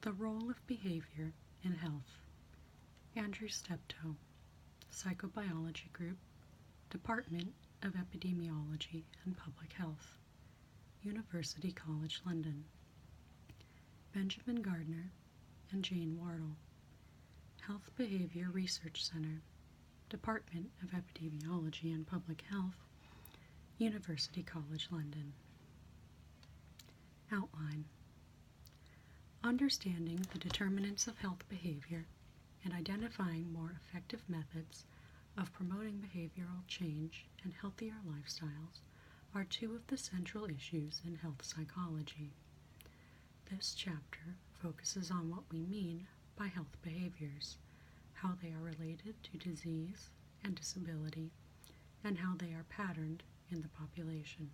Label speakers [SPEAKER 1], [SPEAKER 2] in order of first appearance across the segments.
[SPEAKER 1] The Role of Behavior in Health. Andrew Steptoe, Psychobiology Group, Department of Epidemiology and Public Health, University College London. Benjamin Gardner and Jane Wardle, Health Behavior Research Center, Department of Epidemiology and Public Health, University College London. Outline. Understanding the determinants of health behavior and identifying more effective methods of promoting behavioral change and healthier lifestyles are two of the central issues in health psychology. This chapter focuses on what we mean by health behaviors, how they are related to disease and disability, and how they are patterned in the population.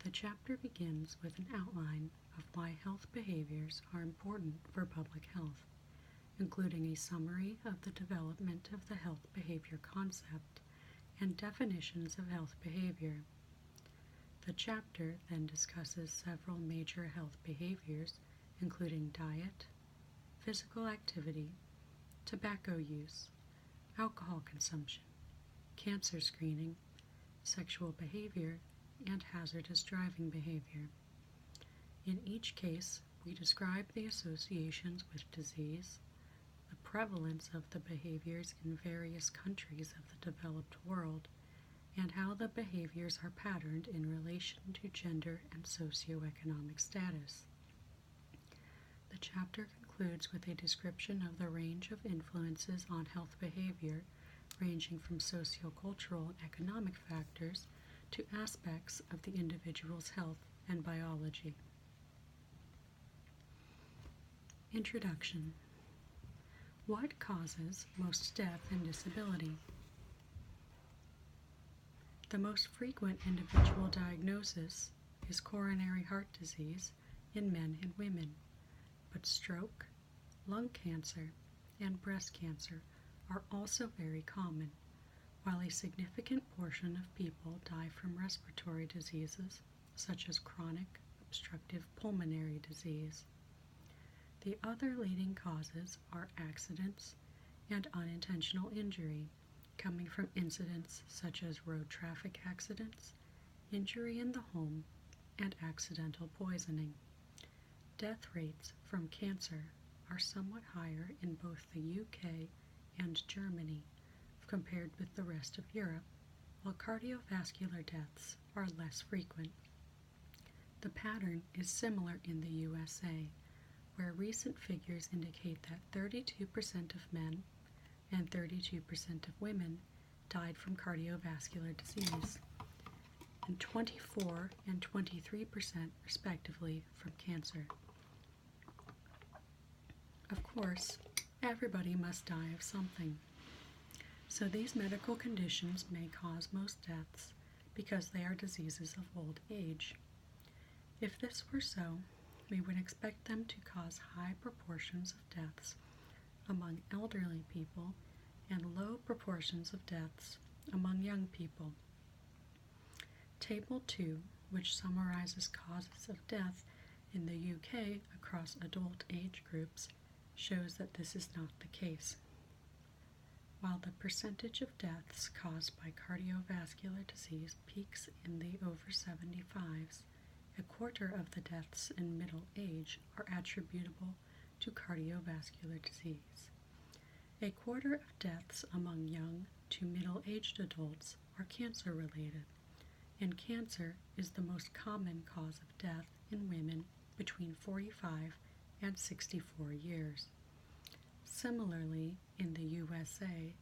[SPEAKER 1] The chapter begins with an outline of why health behaviors are important for public health, including a summary of the development of the health behavior concept and definitions of health behavior. The chapter then discusses several major health behaviors, including diet, physical activity, tobacco use, alcohol consumption, cancer screening, sexual behavior, and hazardous driving behavior. In each case, we describe the associations with disease, the prevalence of the behaviors in various countries of the developed world, and how the behaviors are patterned in relation to gender and socioeconomic status. The chapter concludes with a description of the range of influences on health behavior, ranging from sociocultural and economic factors to aspects of the individual's health and biology. Introduction. What causes most death and disability? The most frequent individual diagnosis is coronary heart disease in men and women, but stroke, lung cancer, and breast cancer are also very common, while a significant portion of people die from respiratory diseases such as chronic obstructive pulmonary disease. The other leading causes are accidents and unintentional injury, coming from incidents such as road traffic accidents, injury in the home, and accidental poisoning. Death rates from cancer are somewhat higher in both the UK and Germany compared with the rest of Europe, while cardiovascular deaths are less frequent. The pattern is similar in the USA, where recent figures indicate that 32% of men and 32% of women died from cardiovascular disease, and 24 and 23% respectively from cancer. Of course, everybody must die of something, so these medical conditions may cause most deaths because they are diseases of old age. If this were so, we would expect them to cause high proportions of deaths among elderly people and low proportions of deaths among young people. Table 2, which summarizes causes of death in the UK across adult age groups, shows that this is not the case. While the percentage of deaths caused by cardiovascular disease peaks in the over 75s, a quarter of the deaths in middle age are attributable to cardiovascular disease. A quarter of deaths among young to middle-aged adults are cancer-related, and cancer is the most common cause of death in women between 45 and 64 years. Similarly, in the USA,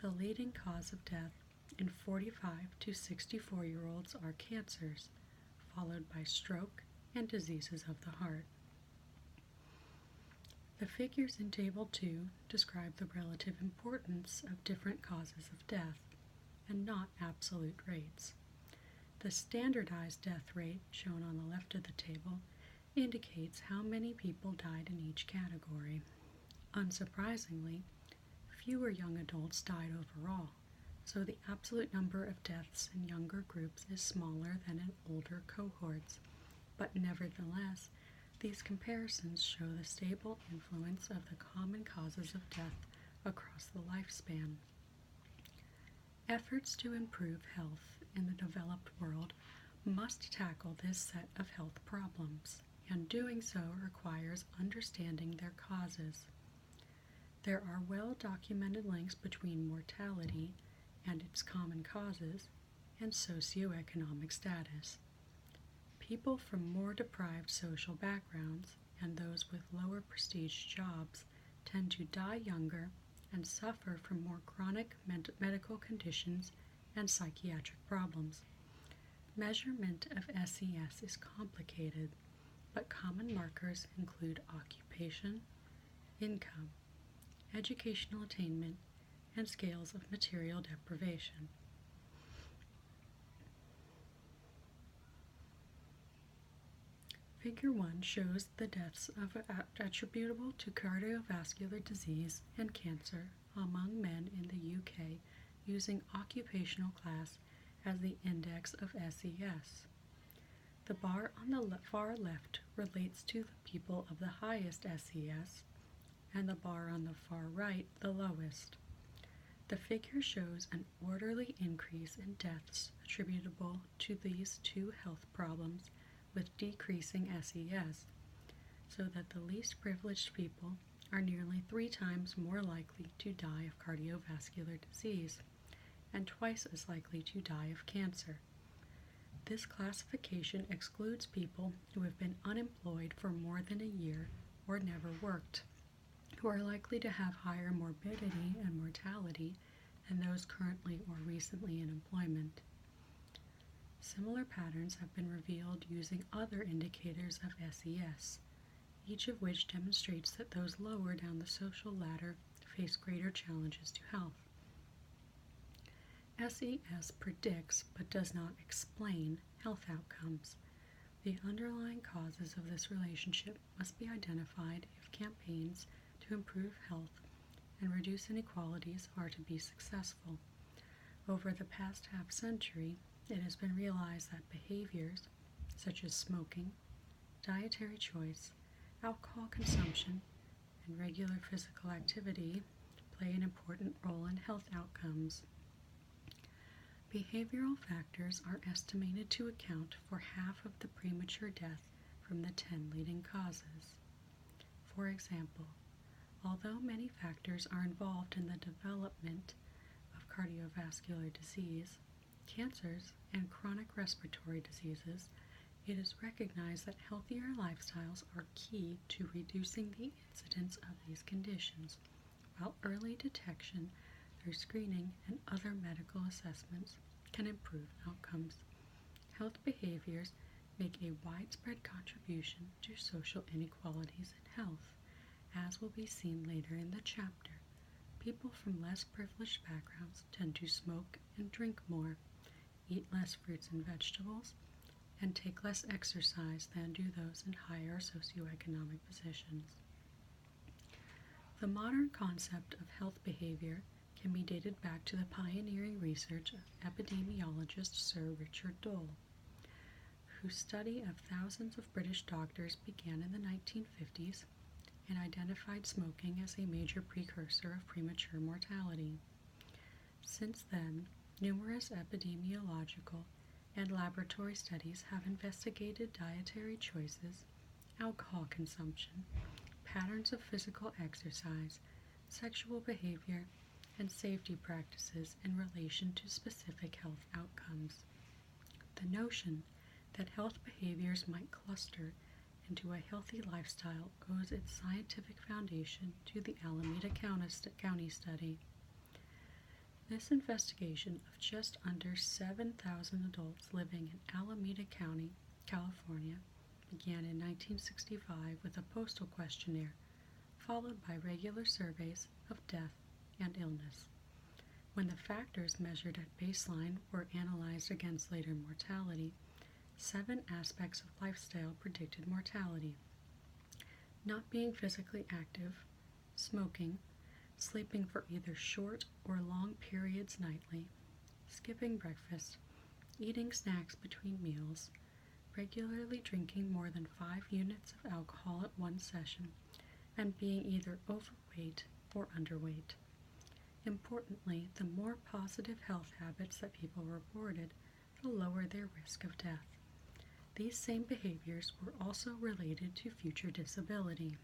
[SPEAKER 1] the leading cause of death in 45 to 64-year-olds are cancers, followed by stroke and diseases of the heart. The figures in Table 2 describe the relative importance of different causes of death, and not absolute rates. The standardized death rate, shown on the left of the table, indicates how many people died in each category. Unsurprisingly, fewer young adults died overall, so the absolute number of deaths in younger groups is smaller than in older cohorts, but nevertheless, These comparisons show the stable influence of the common causes of death across the lifespan. Efforts to improve health in the developed world must tackle this set of health problems, and doing so requires understanding their causes. There are well-documented links between mortality and its common causes and socioeconomic status. People from more deprived social backgrounds and those with lower prestige jobs tend to die younger and suffer from more chronic medical conditions and psychiatric problems. Measurement of SES is complicated, but common markers include occupation, income, educational attainment, and scales of material deprivation. Figure 1 shows the deaths attributable to cardiovascular disease and cancer among men in the UK using occupational class as the index of SES. The bar on the far left relates to the people of the highest SES, and the bar on the far right the lowest. The figure shows an orderly increase in deaths attributable to these two health problems with decreasing SES, so that the least privileged people are nearly 3 times more likely to die of cardiovascular disease and twice as likely to die of cancer. This classification excludes people who have been unemployed for more than a year or never worked, who are likely to have higher morbidity and mortality than those currently or recently in employment. Similar patterns have been revealed using other indicators of SES, each of which demonstrates that those lower down the social ladder face greater challenges to health. SES predicts but does not explain health outcomes. The underlying causes of this relationship must be identified if campaigns to improve health and reduce inequalities are to be successful. Over the past half-century, it has been realized that behaviors such as smoking, dietary choice, alcohol consumption, and regular physical activity play an important role in health outcomes. Behavioral factors are estimated to account for half of the premature death from the 10 leading causes. For example, although many factors are involved in the development of cardiovascular disease, cancers, and chronic respiratory diseases, it is recognized that healthier lifestyles are key to reducing the incidence of these conditions, while early detection through screening and other medical assessments can improve outcomes. Health behaviors make a widespread contribution to social inequalities in health, as will be seen later in the chapter. People from less privileged backgrounds tend to smoke and drink more, eat less fruits and vegetables, and take less exercise than do those in higher socioeconomic positions. The modern concept of health behavior can be dated back to the pioneering research of epidemiologist Sir Richard Dole, whose study of thousands of British doctors began in the 1950s and identified smoking as a major precursor of premature mortality. Since then, numerous epidemiological and laboratory studies have investigated dietary choices, alcohol consumption, patterns of physical exercise, sexual behavior, and safety practices in relation to specific health outcomes. The notion that health behaviors might cluster into a healthy lifestyle owes its scientific foundation to the Alameda County study. This investigation of just under 7,000 adults living in Alameda County, California, began in 1965 with a postal questionnaire, followed by regular surveys of death and illness. When the factors measured at baseline were analyzed against later mortality, 7 aspects of lifestyle predicted mortality: not being physically active, smoking, sleeping for either short or long periods nightly, skipping breakfast, eating snacks between meals, regularly drinking more than 5 units of alcohol at one session, and being either overweight or underweight. Importantly, the more positive health habits that people reported, the lower their risk of death. These same behaviors were also related to future disability.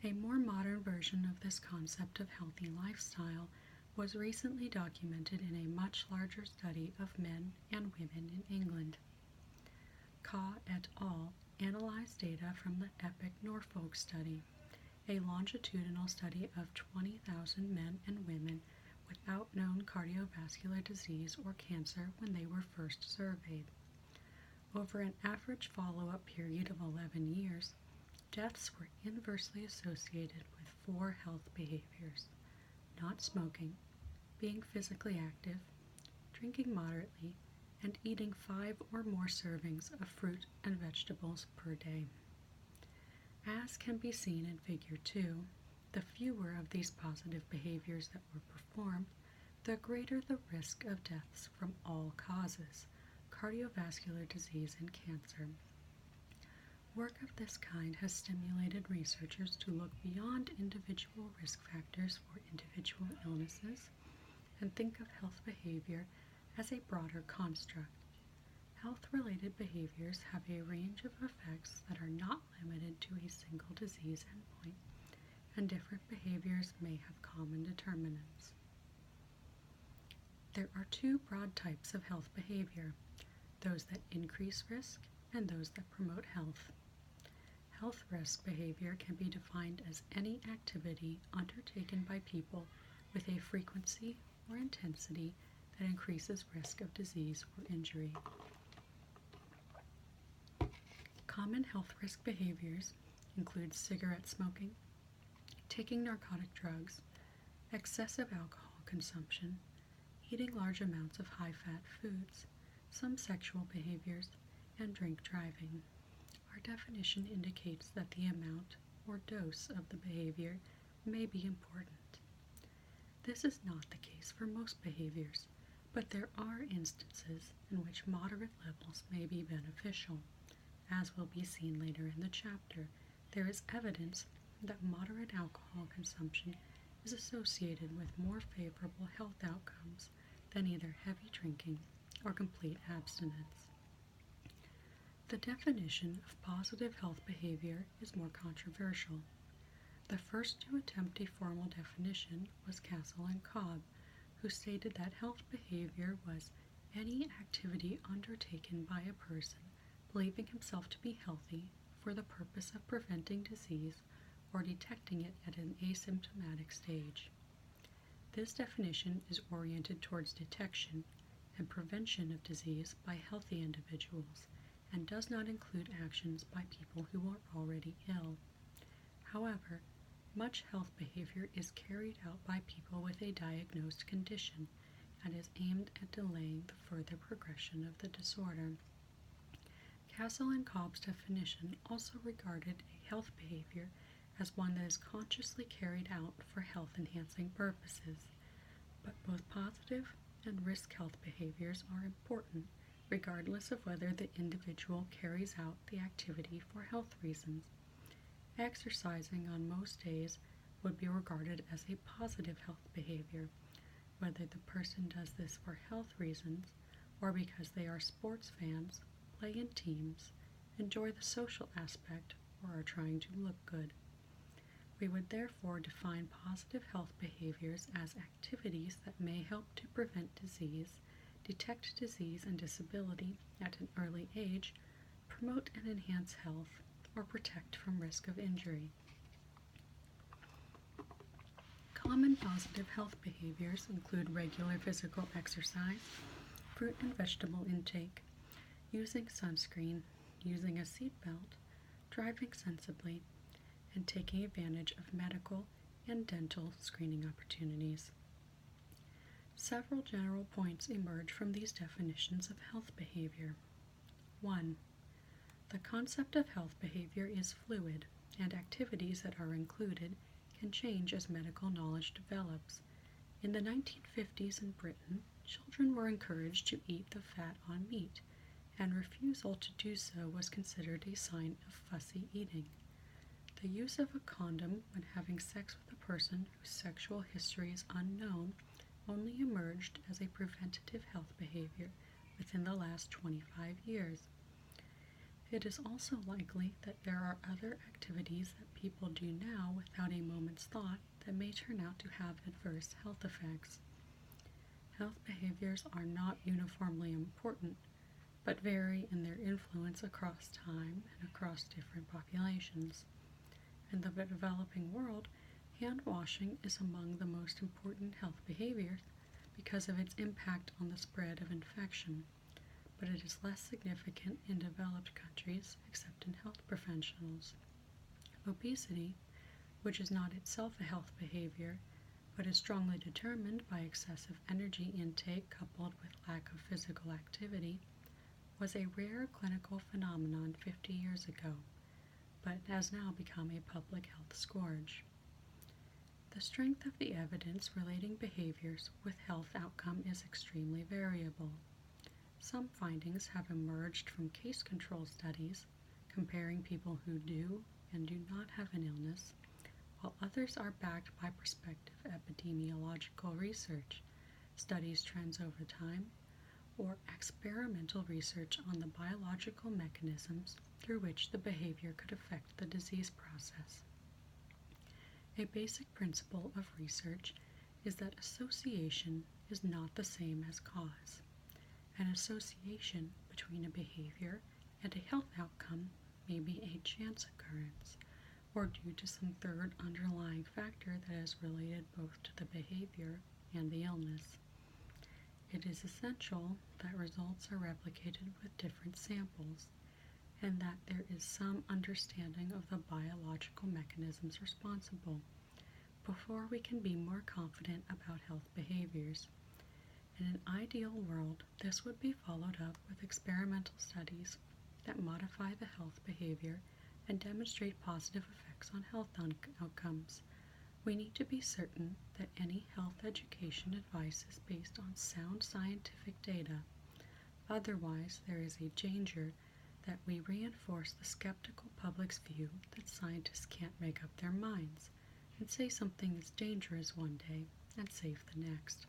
[SPEAKER 1] A more modern version of this concept of healthy lifestyle was recently documented in a much larger study of men and women in England. Ka et al. Analyzed data from the EPIC Norfolk study, a longitudinal study of 20,000 men and women without known cardiovascular disease or cancer when they were first surveyed. Over an average follow-up period of 11 years, deaths were inversely associated with 4 health behaviors: not smoking, being physically active, drinking moderately, and eating 5 or more servings of fruit and vegetables per day. As can be seen in Figure 2, the fewer of these positive behaviors that were performed, the greater the risk of deaths from all causes, cardiovascular disease and cancer. Work of this kind has stimulated researchers to look beyond individual risk factors for individual illnesses and think of health behavior as a broader construct. Health-related behaviors have a range of effects that are not limited to a single disease endpoint, and different behaviors may have common determinants. There are 2 broad types of health behavior: those that increase risk and those that promote health. Health risk behavior can be defined as any activity undertaken by people with a frequency or intensity that increases risk of disease or injury. Common health risk behaviors include cigarette smoking, taking narcotic drugs, excessive alcohol consumption, eating large amounts of high-fat foods, some sexual behaviors, and drink driving. Our definition indicates that the amount or dose of the behavior may be important. This is not the case for most behaviors, but there are instances in which moderate levels may be beneficial. As will be seen later in the chapter, there is evidence that moderate alcohol consumption is associated with more favorable health outcomes than either heavy drinking or complete abstinence. The definition of positive health behavior is more controversial. The first to attempt a formal definition was Castle and Cobb, who stated that health behavior was any activity undertaken by a person believing himself to be healthy for the purpose of preventing disease or detecting it at an asymptomatic stage. This definition is oriented towards detection and prevention of disease by healthy individuals and does not include actions by people who are already ill. However, much health behavior is carried out by people with a diagnosed condition and is aimed at delaying the further progression of the disorder. Castle and Cobb's definition also regarded a health behavior as one that is consciously carried out for health-enhancing purposes, but both positive and risk health behaviors are important regardless of whether the individual carries out the activity for health reasons. Exercising on most days would be regarded as a positive health behavior, whether the person does this for health reasons or because they are sports fans, play in teams, enjoy the social aspect, or are trying to look good. We would therefore define positive health behaviors as activities that may help to prevent disease, detect disease and disability at an early age, promote and enhance health, or protect from risk of injury. Common positive health behaviors include regular physical exercise, fruit and vegetable intake, using sunscreen, using a seatbelt, driving sensibly, and taking advantage of medical and dental screening opportunities. Several general points emerge from these definitions of health behavior. 1. The concept of health behavior is fluid, and activities that are included can change as medical knowledge develops. In the 1950s in Britain, children were encouraged to eat the fat on meat, and refusal to do so was considered a sign of fussy eating. The use of a condom when having sex with a person whose sexual history is unknown only emerged as a preventative health behavior within the last 25 years. It is also likely that there are other activities that people do now without a moment's thought that may turn out to have adverse health effects. Health behaviors are not uniformly important, but vary in their influence across time and across different populations. In the developing world, hand washing is among the most important health behaviors because of its impact on the spread of infection, but it is less significant in developed countries except in health professionals. Obesity, which is not itself a health behavior, but is strongly determined by excessive energy intake coupled with lack of physical activity, was a rare clinical phenomenon 50 years ago, but has now become a public health scourge. The strength of the evidence relating behaviors with health outcome is extremely variable. Some findings have emerged from case control studies comparing people who do and do not have an illness, while others are backed by prospective epidemiological research, studies trends over time, or experimental research on the biological mechanisms through which the behavior could affect the disease process. A basic principle of research is that association is not the same as cause. An association between a behavior and a health outcome may be a chance occurrence, or due to some third underlying factor that is related both to the behavior and the illness. It is essential that results are replicated with different samples, and that there is some understanding of the biological mechanisms responsible before we can be more confident about health behaviors. In an ideal world, this would be followed up with experimental studies that modify the health behavior and demonstrate positive effects on health outcomes. We need to be certain that any health education advice is based on sound scientific data. Otherwise, there is a danger that we reinforce the skeptical public's view that scientists can't make up their minds and say something is dangerous one day and safe the next.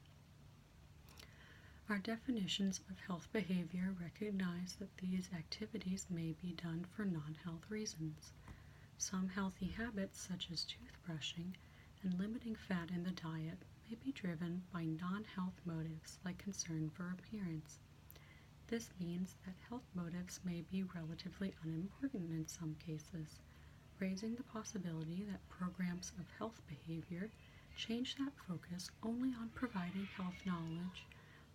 [SPEAKER 1] Our definitions of health behavior recognize that these activities may be done for non-health reasons. Some healthy habits, such as toothbrushing and limiting fat in the diet, may be driven by non-health motives like concern for appearance. This means that health motives may be relatively unimportant in some cases, raising the possibility that programs of health behavior change that focus only on providing health knowledge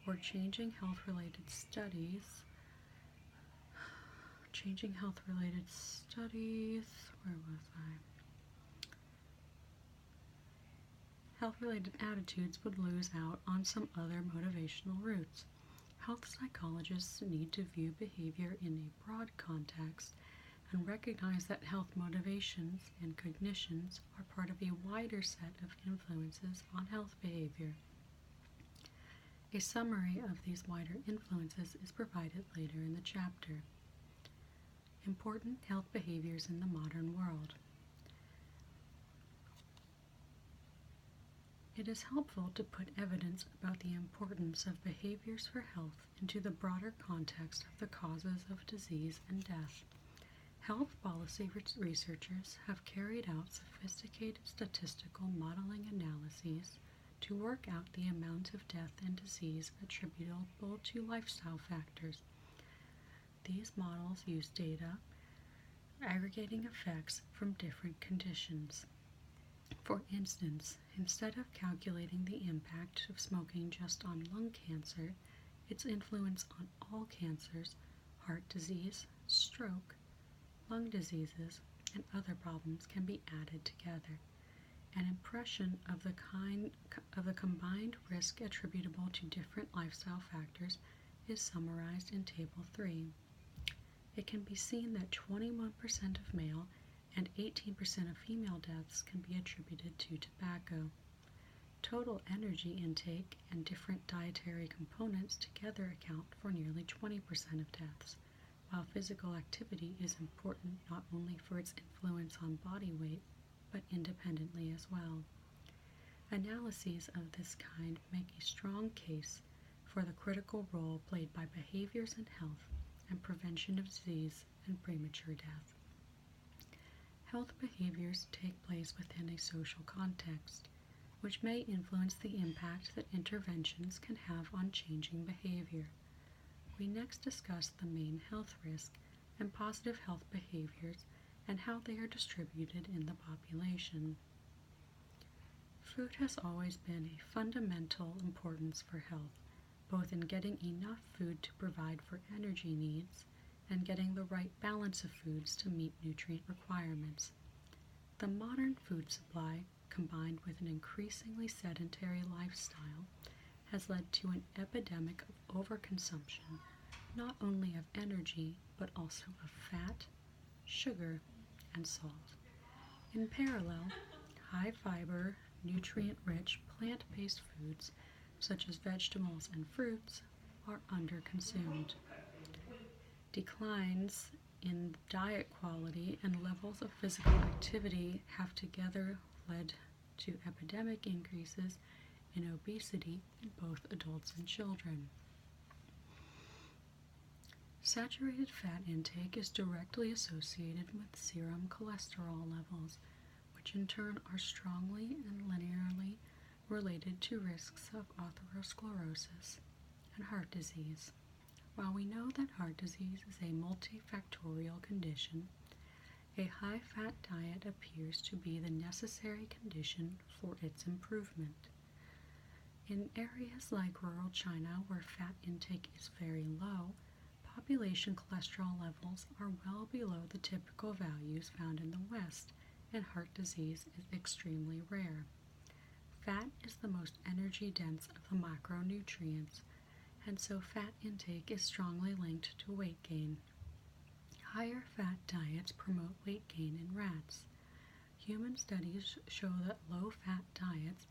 [SPEAKER 1] or changing health-related studies, where was I? Health-related attitudes would lose out on some other motivational routes. Health psychologists need to view behavior in a broad context and recognize that health motivations and cognitions are part of a wider set of influences on health behavior. A summary of these wider influences is provided later in the chapter. Important health behaviors in the modern world. It is helpful to put evidence about the importance of behaviors for health into the broader context of the causes of disease and death. Health policy researchers have carried out sophisticated statistical modeling analyses to work out the amount of death and disease attributable to lifestyle factors. These models use data aggregating effects from different conditions. For instance, instead of calculating the impact of smoking just on lung cancer, its influence on all cancers, heart disease, stroke, lung diseases, and other problems can be added together. An impression of the combined risk attributable to different lifestyle factors is summarized in Table 3. It can be seen that 21% of male and 18% of female deaths can be attributed to tobacco. Total energy intake and different dietary components together account for nearly 20% of deaths, while physical activity is important not only for its influence on body weight, but independently as well. Analyses of this kind make a strong case for the critical role played by behaviors in health and prevention of disease and premature death. Health behaviors take place within a social context, which may influence the impact that interventions can have on changing behavior. We next discuss the main health risk and positive health behaviors and how they are distributed in the population. Food has always been a fundamental importance for health, both in getting enough food to provide for energy needs and getting the right balance of foods to meet nutrient requirements. The modern food supply, combined with an increasingly sedentary lifestyle, has led to an epidemic of overconsumption, not only of energy, but also of fat, sugar, and salt. In parallel, high-fiber, nutrient-rich, plant-based foods, such as vegetables and fruits, are underconsumed. Declines in diet quality and levels of physical activity have together led to epidemic increases in obesity in both adults and children. Saturated fat intake is directly associated with serum cholesterol levels, which in turn are strongly and linearly related to risks of atherosclerosis and heart disease. While we know that heart disease is a multifactorial condition, a high-fat diet appears to be the necessary condition for its improvement. In areas like rural China, where fat intake is very low, population cholesterol levels are well below the typical values found in the West, and heart disease is extremely rare. Fat is the most energy-dense of the macronutrients, and so fat intake is strongly linked to weight gain. Higher fat diets promote weight gain in rats. Human studies show that low-fat diets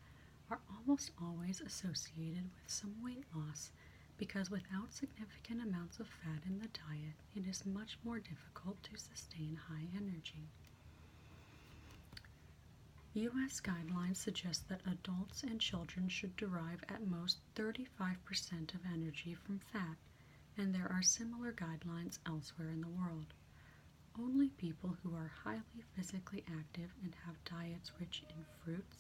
[SPEAKER 1] are almost always associated with some weight loss, because without significant amounts of fat in the diet, it is much more difficult to sustain high energy. U.S. guidelines suggest that adults and children should derive at most 35% of energy from fat, and there are similar guidelines elsewhere in the world. Only people who are highly physically active and have diets rich in fruits,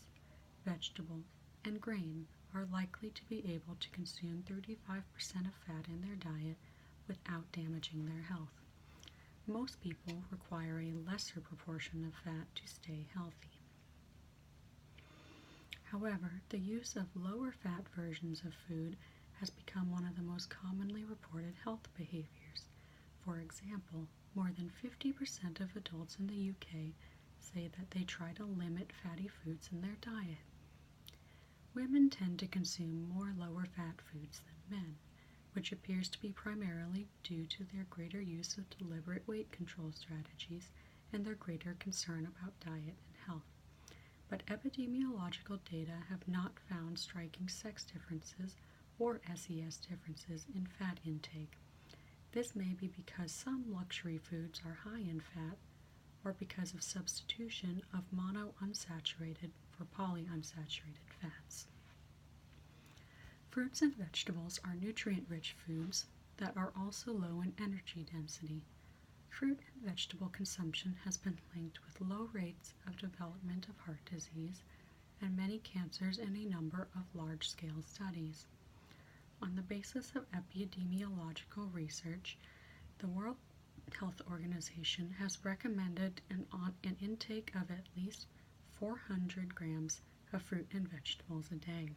[SPEAKER 1] vegetables, and grain are likely to be able to consume 35% of fat in their diet without damaging their health. Most people require a lesser proportion of fat to stay healthy. However, the use of lower fat versions of food has become one of the most commonly reported health behaviors. For example, more than 50% of adults in the UK say that they try to limit fatty foods in their diet. Women tend to consume more lower fat foods than men, which appears to be primarily due to their greater use of deliberate weight control strategies and their greater concern about diet and health. But epidemiological data have not found striking sex differences or SES differences in fat intake. This may be because some luxury foods are high in fat, or because of substitution of monounsaturated for polyunsaturated fats. Fruits and vegetables are nutrient-rich foods that are also low in energy density. Fruit and vegetable consumption has been linked with low rates of development of heart disease and many cancers in a number of large-scale studies. On the basis of epidemiological research, the World Health Organization has recommended an intake of at least 400 grams of fruit and vegetables a day.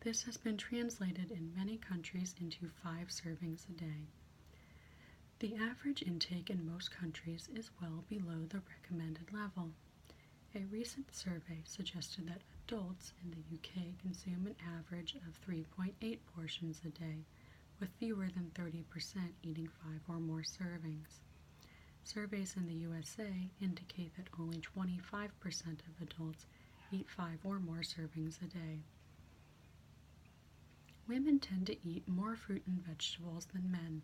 [SPEAKER 1] This has been translated in many countries into 5 servings a day. The average intake in most countries is well below the recommended level. A recent survey suggested that adults in the UK consume an average of 3.8 portions a day, with fewer than 30% eating 5 or more servings. Surveys in the USA indicate that only 25% of adults eat 5 or more servings a day. Women tend to eat more fruit and vegetables than men.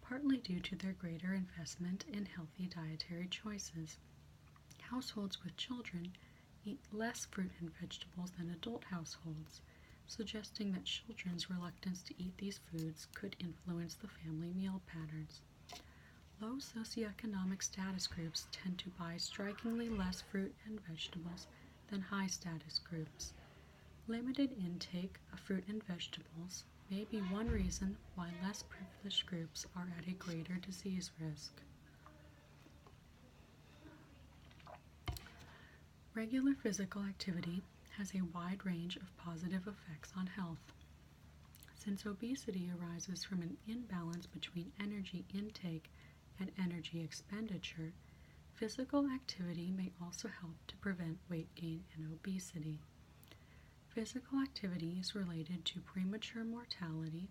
[SPEAKER 1] partly due to their greater investment in healthy dietary choices. Households with children eat less fruit and vegetables than adult households, suggesting that children's reluctance to eat these foods could influence the family meal patterns. Low socioeconomic status groups tend to buy strikingly less fruit and vegetables than high status groups. Limited intake of fruit and vegetables may be one reason why less privileged groups are at a greater disease risk. Regular physical activity has a wide range of positive effects on health. Since obesity arises from an imbalance between energy intake and energy expenditure, physical activity may also help to prevent weight gain and obesity. Physical activity is related to premature mortality,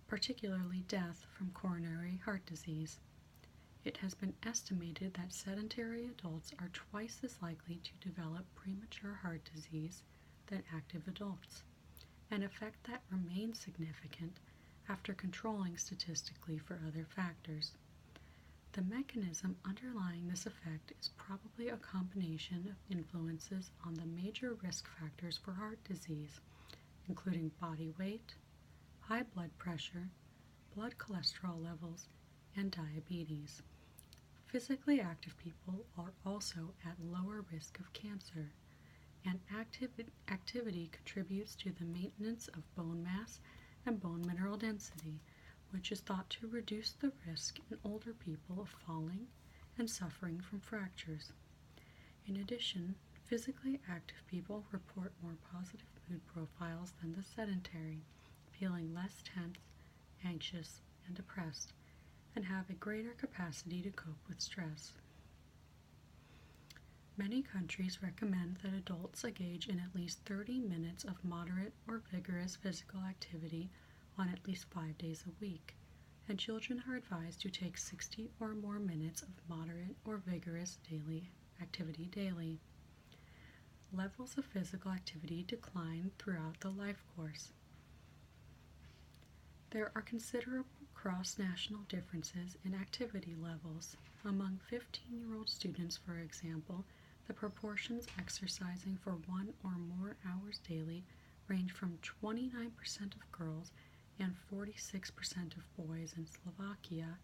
[SPEAKER 1] particularly death from coronary heart disease. It has been estimated that sedentary adults are twice as likely to develop premature heart disease than active adults, an effect that remains significant after controlling statistically for other factors. The mechanism underlying this effect is probably a combination of influences on the major risk factors for heart disease, including body weight, high blood pressure, blood cholesterol levels, and diabetes. Physically active people are also at lower risk of cancer, and activity contributes to the maintenance of bone mass and bone mineral density, which is thought to reduce the risk in older people of falling and suffering from fractures. In addition, physically active people report more positive mood profiles than the sedentary, feeling less tense, anxious, and depressed, and have a greater capacity to cope with stress. Many countries recommend that adults engage in at least 30 minutes of moderate or vigorous physical activity on at least 5 days a week, and children are advised to take 60 or more minutes of moderate or vigorous daily activity daily. Levels of physical activity decline throughout the life course. There are considerable cross-national differences in activity levels. Among 15-year-old students, for example, the proportions exercising for 1 or more hours daily range from 29% of girls and 46% of boys in Slovakia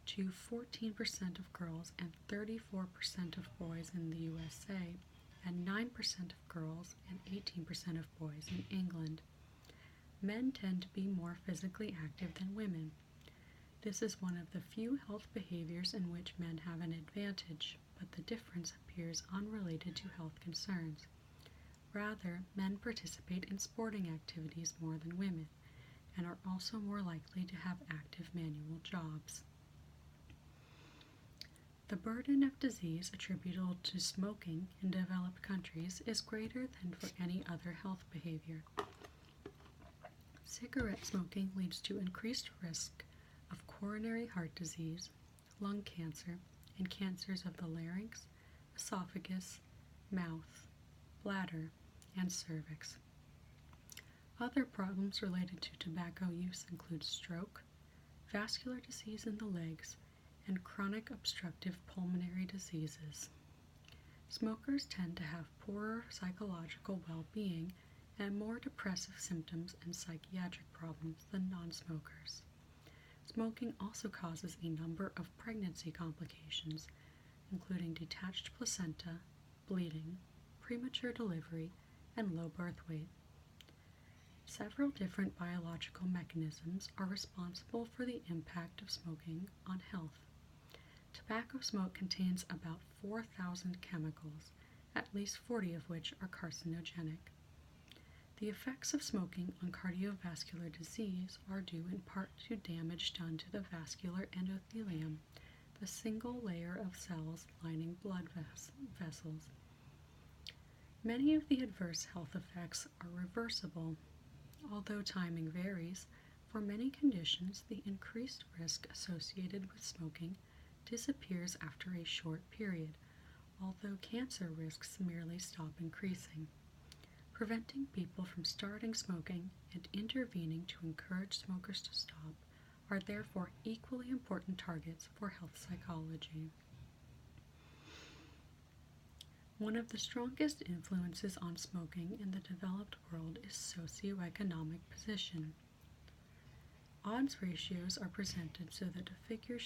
[SPEAKER 1] to 14% of girls and 34% of boys in the USA, and 9% of girls and 18% of boys in England. Men tend to be more physically active than women. This is one of the few health behaviors in which men have an advantage, but the difference appears unrelated to health concerns. Rather, men participate in sporting activities more than women, and are also more likely to have active manual jobs. The burden of disease attributable to smoking in developed countries is greater than for any other health behavior. Cigarette smoking leads to increased risk of coronary heart disease, lung cancer, and cancers of the larynx, esophagus, mouth, bladder, and cervix. Other problems related to tobacco use include stroke, vascular disease in the legs, and chronic obstructive pulmonary diseases. Smokers tend to have poorer psychological well-being and more depressive symptoms and psychiatric problems than non-smokers. Smoking also causes a number of pregnancy complications, including detached placenta, bleeding, premature delivery, and low birth weight. Several different biological mechanisms are responsible for the impact of smoking on health. Tobacco smoke contains about 4,000 chemicals, at least 40 of which are carcinogenic. The effects of smoking on cardiovascular disease are due in part to damage done to the vascular endothelium, the single layer of cells lining blood vessels. Many of the adverse health effects are reversible. Although timing varies, for many conditions the increased risk associated with smoking disappears after a short period, although cancer risks merely stop increasing. Preventing people from starting smoking and intervening to encourage smokers to stop are therefore equally important targets for health psychology. One of the strongest influences on smoking in the developed world is socioeconomic position. Odds ratios are presented so that Figure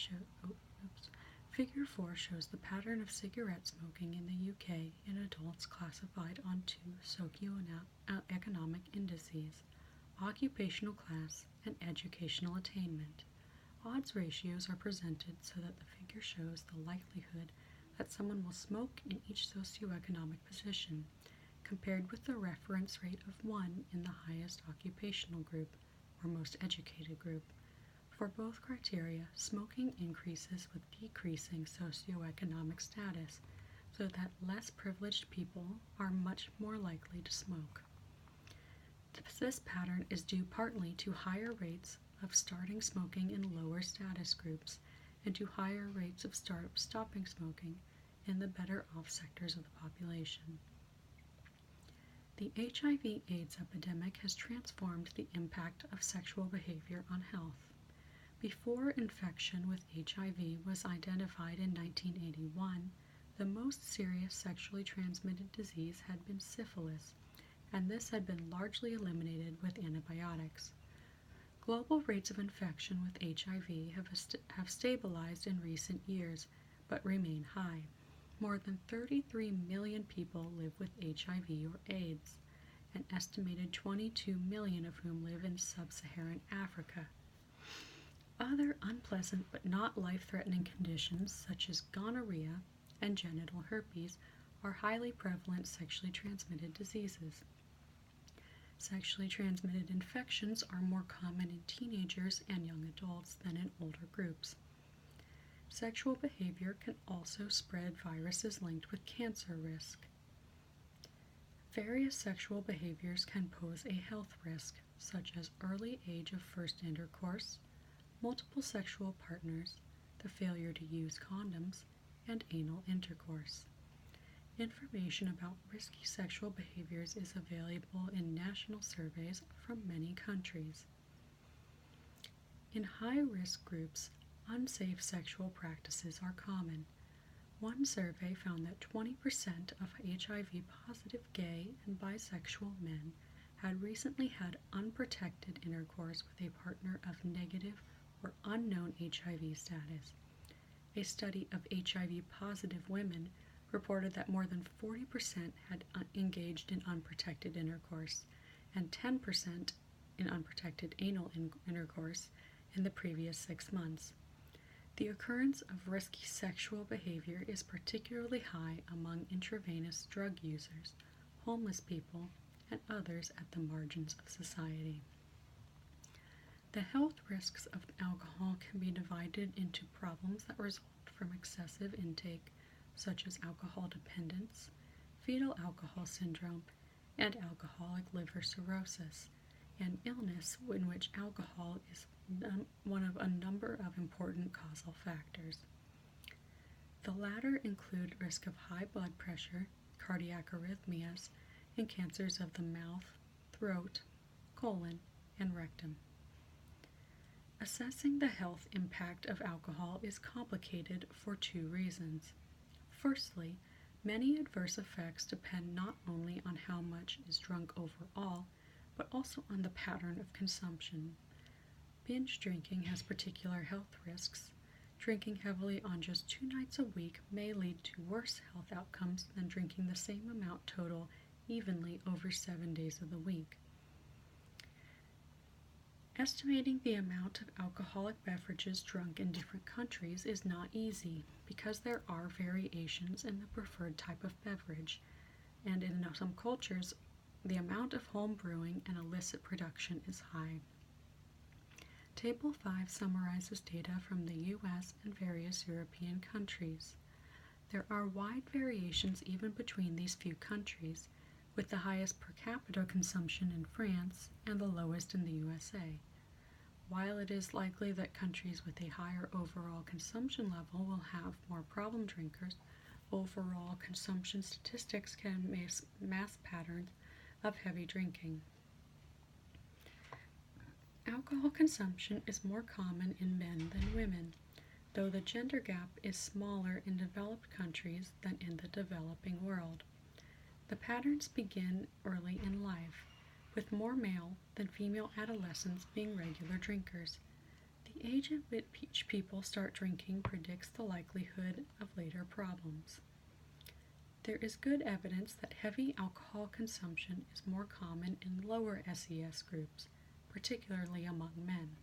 [SPEAKER 1] 4 shows the pattern of cigarette smoking in the UK in adults classified on two socioeconomic indices, occupational class and educational attainment. Odds ratios are presented so that the figure shows the likelihood that someone will smoke in each socioeconomic position, compared with the reference rate of 1 in the highest occupational group, or most educated group. For both criteria, smoking increases with decreasing socioeconomic status, so that less privileged people are much more likely to smoke. This pattern is due partly to higher rates of starting smoking in lower status groups and to higher rates of stopping smoking in the better off sectors of the population. The HIV/AIDS epidemic has transformed the impact of sexual behavior on health. Before infection with HIV was identified in 1981, the most serious sexually transmitted disease had been syphilis, and this had been largely eliminated with antibiotics. Global rates of infection with HIV have stabilized in recent years, but remain high. More than 33 million people live with HIV or AIDS, an estimated 22 million of whom live in sub-Saharan Africa. Other unpleasant but not life-threatening conditions such as gonorrhea and genital herpes are highly prevalent sexually transmitted diseases. Sexually transmitted infections are more common in teenagers and young adults than in older groups. Sexual behavior can also spread viruses linked with cancer risk. Various sexual behaviors can pose a health risk, such as early age of first intercourse, multiple sexual partners, the failure to use condoms, and anal intercourse. Information about risky sexual behaviors is available in national surveys from many countries. In high-risk groups, unsafe sexual practices are common. One survey found that 20% of HIV-positive gay and bisexual men had recently had unprotected intercourse with a partner of negative or unknown HIV status. A study of HIV-positive women reported that more than 40% had engaged in unprotected intercourse and 10% in unprotected anal intercourse in the previous 6 months. The occurrence of risky sexual behavior is particularly high among intravenous drug users, homeless people, and others at the margins of society. The health risks of alcohol can be divided into problems that result from excessive intake, such as alcohol dependence, fetal alcohol syndrome, and alcoholic liver cirrhosis, and illness in which alcohol is one of a number of important causal factors. The latter include risk of high blood pressure, cardiac arrhythmias, and cancers of the mouth, throat, colon, and rectum. Assessing the health impact of alcohol is complicated for 2 reasons. Firstly, many adverse effects depend not only on how much is drunk overall, but also on the pattern of consumption. Binge drinking has particular health risks. Drinking heavily on just 2 nights a week may lead to worse health outcomes than drinking the same amount total evenly over 7 days of the week. Estimating the amount of alcoholic beverages drunk in different countries is not easy because there are variations in the preferred type of beverage, and in some cultures, the amount of home brewing and illicit production is high. Table 5 summarizes data from the U.S. and various European countries. There are wide variations even between these few countries, with the highest per capita consumption in France and the lowest in the USA. While it is likely that countries with a higher overall consumption level will have more problem drinkers, overall consumption statistics can mask patterns of heavy drinking. Alcohol consumption is more common in men than women, though the gender gap is smaller in developed countries than in the developing world. The patterns begin early in life, with more male than female adolescents being regular drinkers. The age at which people start drinking predicts the likelihood of later problems. There is good evidence that heavy alcohol consumption is more common in lower SES groups, particularly among men.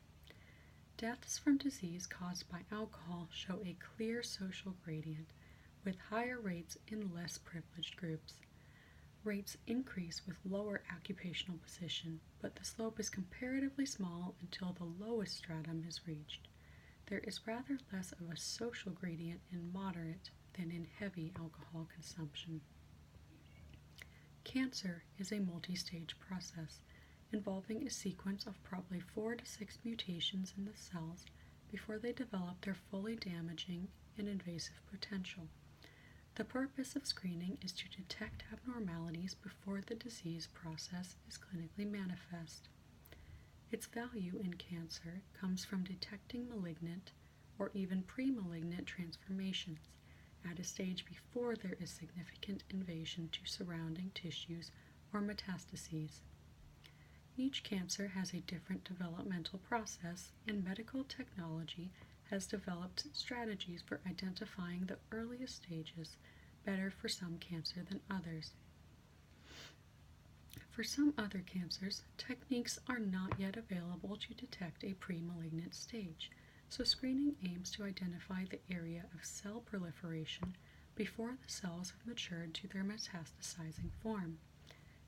[SPEAKER 1] Deaths from disease caused by alcohol show a clear social gradient, with higher rates in less privileged groups. Rates increase with lower occupational position, but the slope is comparatively small until the lowest stratum is reached. There is rather less of a social gradient in moderate than in heavy alcohol consumption. Cancer is a multi-stage process involving a sequence of probably 4 to 6 mutations in the cells before they develop their fully damaging and invasive potential. The purpose of screening is to detect abnormalities before the disease process is clinically manifest. Its value in cancer comes from detecting malignant or even pre-malignant transformations at a stage before there is significant invasion to surrounding tissues or metastases. Each cancer has a different developmental process, and medical technology has developed strategies for identifying the earliest stages, better for some cancer than others. For some other cancers, techniques are not yet available to detect a pre-malignant stage, so screening aims to identify the area of cell proliferation before the cells have matured to their metastasizing form.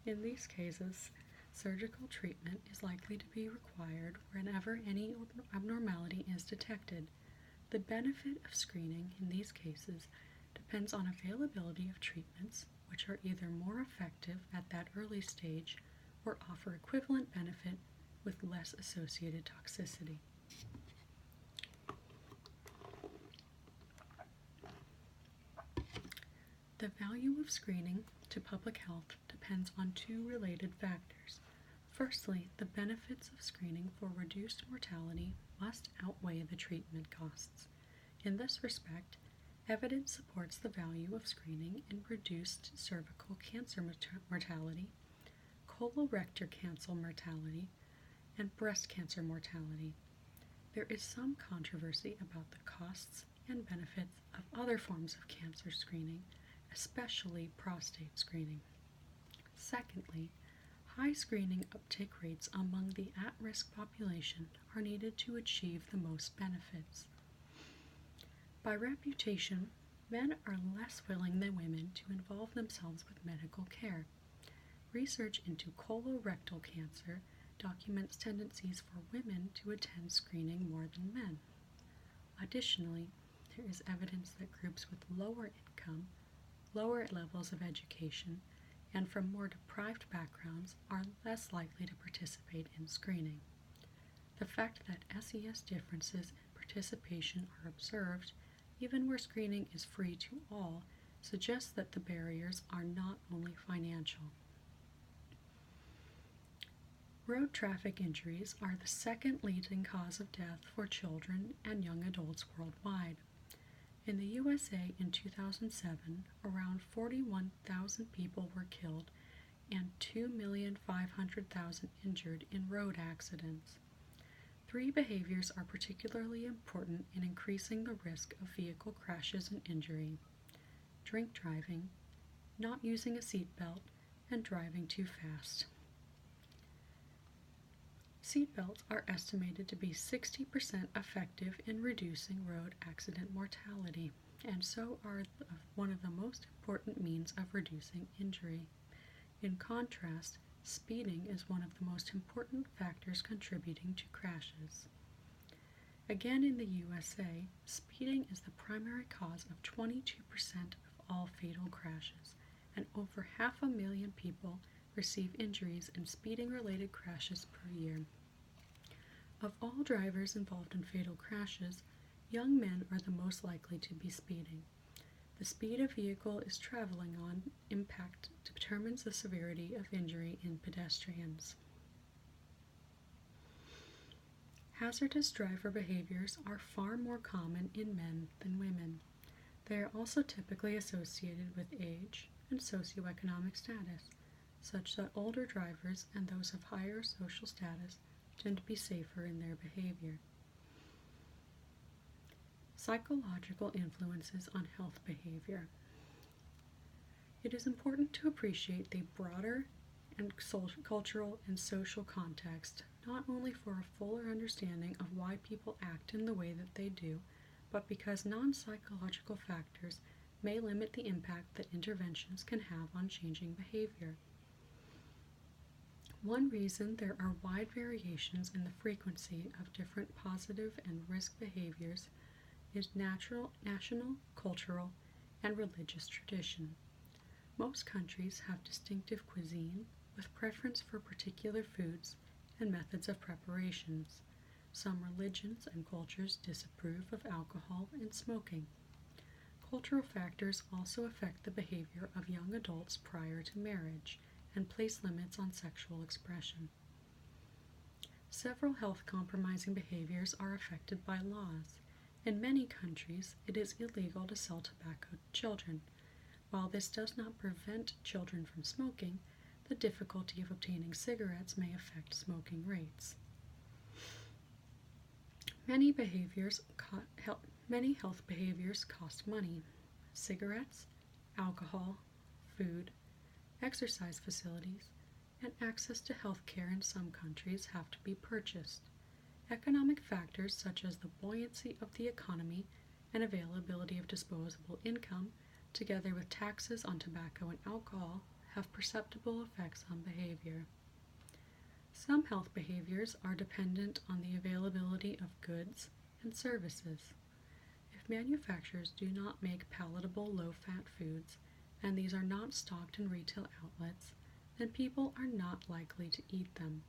[SPEAKER 1] In these cases, surgical treatment is likely to be required whenever any abnormality is detected. The benefit of screening in these cases depends on availability of treatments, which are either more effective at that early stage or offer equivalent benefit with less associated toxicity. The value of screening to public health depends on two related factors. Firstly, the benefits of screening for reduced mortality must outweigh the treatment costs. In this respect, evidence supports the value of screening in reduced cervical cancer mortality, colorectal cancer mortality, and breast cancer mortality. There is some controversy about the costs and benefits of other forms of cancer screening, especially prostate screening. Secondly, high screening uptake rates among the at-risk population are needed to achieve the most benefits. By reputation, men are less willing than women to involve themselves with medical care. Research into colorectal cancer documents tendencies for women to attend screening more than men. Additionally, there is evidence that groups with lower income, lower levels of education, and from more deprived backgrounds are less likely to participate in screening. The fact that SES differences in participation are observed, even where screening is free to all, suggests that the barriers are not only financial. Road traffic injuries are the second leading cause of death for children and young adults worldwide. In the USA in 2007, around 41,000 people were killed and 2,500,000 injured in road accidents. Three behaviors are particularly important in increasing the risk of vehicle crashes and injury: drink driving, not using a seatbelt, and driving too fast. Seatbelts are estimated to be 60% effective in reducing road accident mortality, and so are one of the most important means of reducing injury. In contrast, speeding is one of the most important factors contributing to crashes. Again, in the USA, speeding is the primary cause of 22% of all fatal crashes, and over 500,000 people receive injuries in speeding-related crashes per year. Of all drivers involved in fatal crashes, young men are the most likely to be speeding. The speed a vehicle is traveling on impact determines the severity of injury in pedestrians. Hazardous driver behaviors are far more common in men than women. They are also typically associated with age and socioeconomic status, such that older drivers and those of higher social status tend to be safer in their behavior. Psychological influences on health behavior. It is important to appreciate the broader and cultural and social context, not only for a fuller understanding of why people act in the way that they do, but because non-psychological factors may limit the impact that interventions can have on changing behavior. One reason there are wide variations in the frequency of different positive and risk behaviors is national, cultural, and religious tradition. Most countries have distinctive cuisine with preference for particular foods and methods of preparations. Some religions and cultures disapprove of alcohol and smoking. Cultural factors also affect the behavior of young adults prior to marriage and place limits on sexual expression. Several health compromising behaviors are affected by laws. In many countries, it is illegal to sell tobacco to children. While this does not prevent children from smoking, the difficulty of obtaining cigarettes may affect smoking rates. Many health behaviors cost money. Cigarettes, alcohol, food, exercise facilities, and access to health care in some countries have to be purchased. Economic factors such as the buoyancy of the economy and availability of disposable income, together with taxes on tobacco and alcohol, have perceptible effects on behavior. Some health behaviors are dependent on the availability of goods and services. If manufacturers do not make palatable low-fat foods, and these are not stocked in retail outlets, then people are not likely to eat them.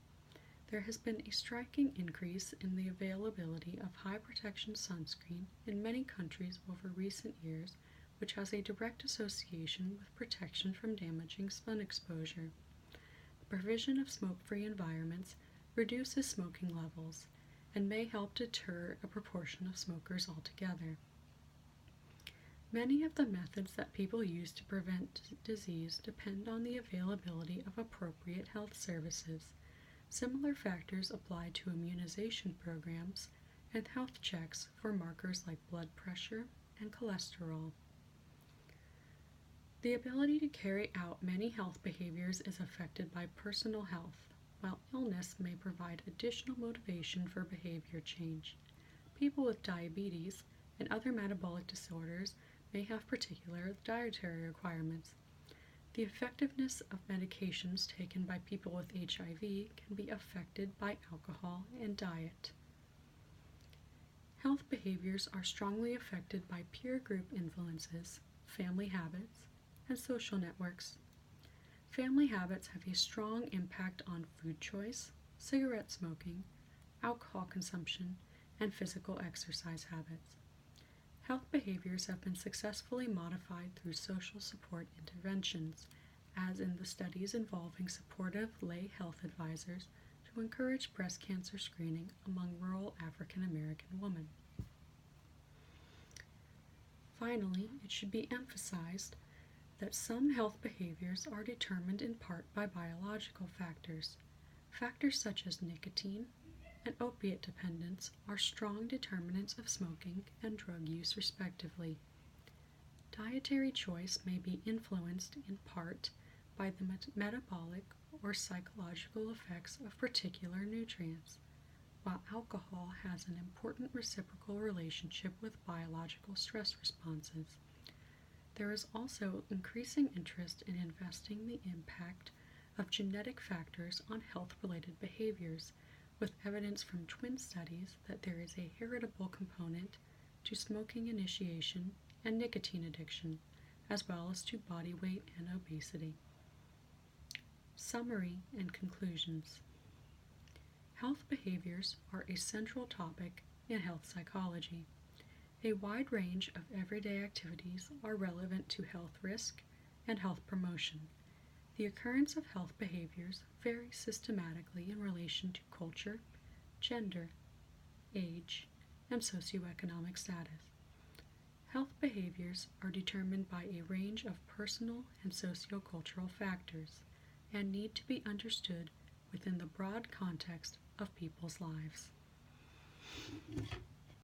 [SPEAKER 1] There has been a striking increase in the availability of high-protection sunscreen in many countries over recent years, which has a direct association with protection from damaging sun exposure. The provision of smoke-free environments reduces smoking levels and may help deter a proportion of smokers altogether. Many of the methods that people use to prevent disease depend on the availability of appropriate health services. Similar factors apply to immunization programs and health checks for markers like blood pressure and cholesterol. The ability to carry out many health behaviors is affected by personal health, while illness may provide additional motivation for behavior change. People with diabetes and other metabolic disorders may have particular dietary requirements. The effectiveness of medications taken by people with HIV can be affected by alcohol and diet. Health behaviors are strongly affected by peer group influences, family habits, and social networks. Family habits have a strong impact on food choice, cigarette smoking, alcohol consumption, and physical exercise habits. Health behaviors have been successfully modified through social support interventions, as in the studies involving supportive lay health advisors to encourage breast cancer screening among rural African American women. Finally, it should be emphasized that some health behaviors are determined in part by biological factors. Factors such as nicotine and opiate dependence are strong determinants of smoking and drug use respectively. Dietary choice may be influenced in part by the metabolic or psychological effects of particular nutrients, while alcohol has an important reciprocal relationship with biological stress responses. There is also increasing interest in investigating the impact of genetic factors on health-related behaviors, with evidence from twin studies that there is a heritable component to smoking initiation and nicotine addiction, as well as to body weight and obesity. Summary and conclusions. Health behaviors are a central topic in health psychology. A wide range of everyday activities are relevant to health risk and health promotion. The occurrence of health behaviors varies systematically in relation to culture, gender, age, and socioeconomic status. Health behaviors are determined by a range of personal and sociocultural factors and need to be understood within the broad context of people's lives.